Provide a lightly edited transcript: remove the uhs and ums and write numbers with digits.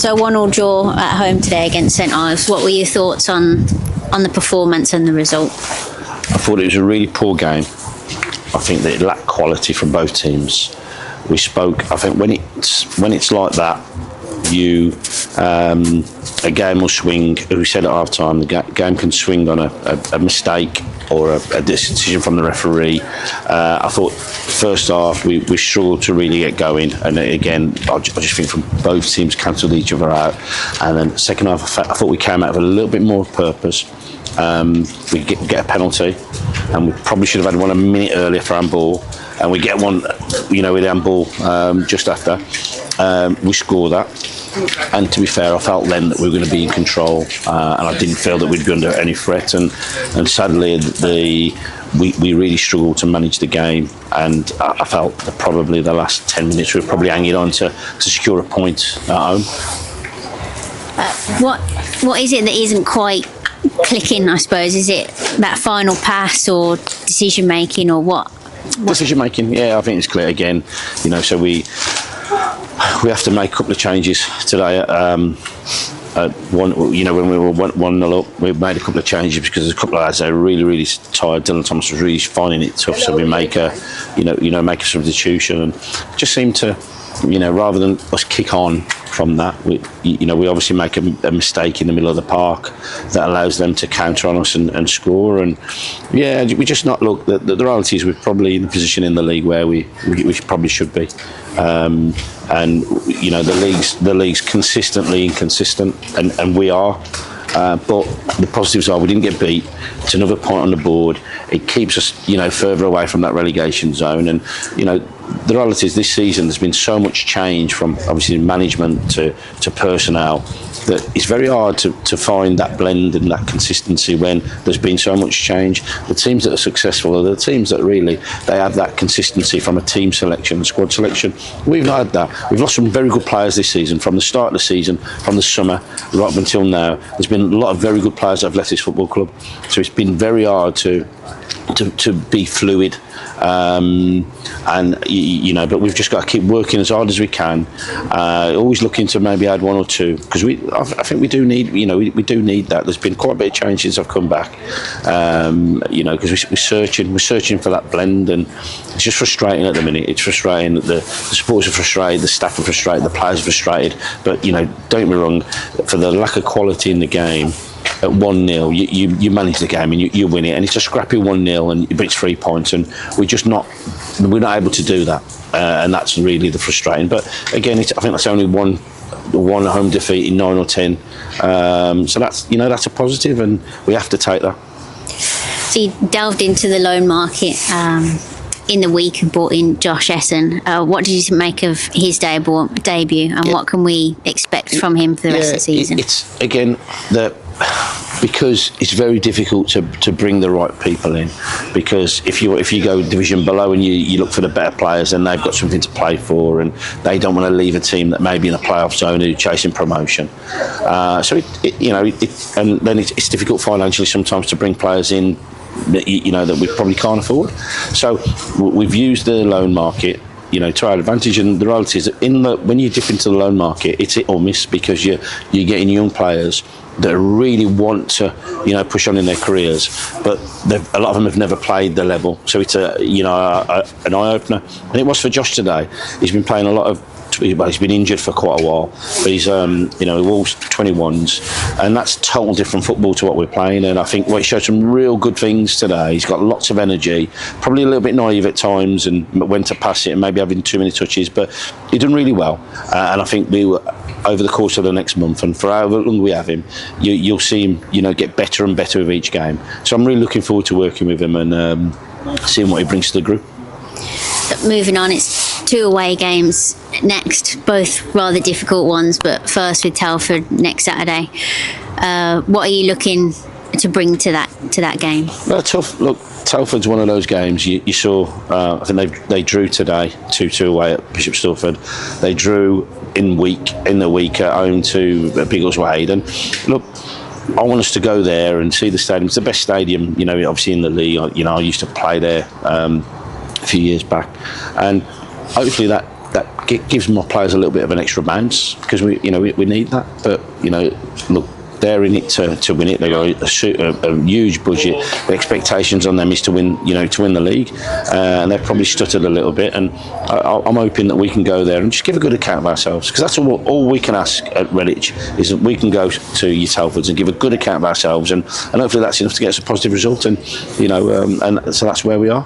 So 1-1 draw at home today against St Ives. What were your thoughts on the performance and the result? I thought it was a really poor game. I think that it lacked quality from both teams. We spoke. I think when it's like that, a game will swing. As we said at half time, the game can swing on a mistake or a decision from the referee. I thought first half we struggled to really get going, and again I just think from both teams cancelled each other out. And then second half I thought we came out with a little bit more purpose. We get a penalty, and we probably should have had one a minute earlier for handball, and we get one, with handball just after. We score that, and to be fair, I felt then that we were going to be in control, and I didn't feel that we'd be under any threat. And sadly, we really struggled to manage the game, and I felt that probably the last 10 minutes we were probably hanging on to secure a point at home. What is it that isn't quite clicking, I suppose? Is it that final pass or decision making, or what? Decision making, yeah, I think it's clear again. So we have to make a couple of changes today. When we were 1-0 up, we made a couple of changes because there's a couple of lads that are really, really tired. Dylan Thomas was really finding it tough, so we make a substitution, and just seemed to, rather than us kick on from that, we obviously make a mistake in the middle of the park that allows them to counter on us and score. And yeah, we just not look. The reality is we're probably in a position in the league where we probably should be. And the league's consistently inconsistent, and we are. But the positives are we didn't get beat. It's another point on the board. It keeps us, further away from that relegation zone. And the reality is this season there's been so much change from obviously management to personnel that it's very hard to find that blend and that consistency when there's been so much change. The teams that are successful are the teams that really they have that consistency from a team selection, squad selection. We've not had that. We've lost some very good players this season, from the start of the season, from the summer right up until now. There's been a lot of very good players that have left this football club, so it's been very hard to be fluid. But we've just got to keep working as hard as we can. Always looking to maybe add one or two, because I think we do need, we do need that. There's been quite a bit of change since I've come back. Because we're searching for that blend, and it's just frustrating at the minute. It's frustrating that the supporters are frustrated, the staff are frustrated, the players are frustrated. But don't get me wrong, for the lack of quality in the game. At 1-0, you manage the game and you win it, and it's a scrappy 1-0, but it's 3 points, and we're not able to do that, and that's really the frustrating. But again, I think that's only one home defeat in 9 or 10, so that's a positive, and we have to take that. So you delved into the loan market in the week and brought in Josh Essen. What did you make of his debut, and what can we expect from him for the rest of the season? It's again because it's very difficult to bring the right people in, because if you go division below and you look for the better players, then they've got something to play for, and they don't want to leave a team that may be in a playoff zone who's chasing promotion. And then it's difficult financially sometimes to bring players in that we probably can't afford. So we've used the loan market to our advantage, and the reality is that when you dip into the loan market, it's hit or miss, because you're getting young players that really want to push on in their careers, but a lot of them have never played the level, so it's an eye-opener. And it was for Josh today. He's been playing a lot of, he's been injured for quite a while, but he's all 21s, and that's total different football to what we're playing. And I think he showed some real good things today. He's got lots of energy, probably a little bit naive at times, and went to pass it and maybe having too many touches, but he done really well. And I think we were, over the course of the next month, and for however long we have him, you'll see him get better and better with each game. So I'm really looking forward to working with him and seeing what he brings to the group. Moving on, it's 2 away games next, both rather difficult ones, but first with Telford next Saturday. What are you looking to bring to that game? Well, tough. Look, Telford's one of those games you saw. I think they drew today 2-2 away at Bishop Stortford. They drew in the week at home to Biggleswade, and look, I want us to go there and see the stadium. It's the best stadium, obviously in the league. I used to play there a few years back, and hopefully that that gives my players a little bit of an extra bounce, because we need that. But look, they're in it to win it. They've got a huge budget. The expectations on them is to win the league, and they've probably stuttered a little bit. And I'm hoping that we can go there and just give a good account of ourselves, because that's all we can ask at Redditch, is that we can go to your Telfords and give a good account of ourselves, and hopefully that's enough to get us a positive result. And and so that's where we are.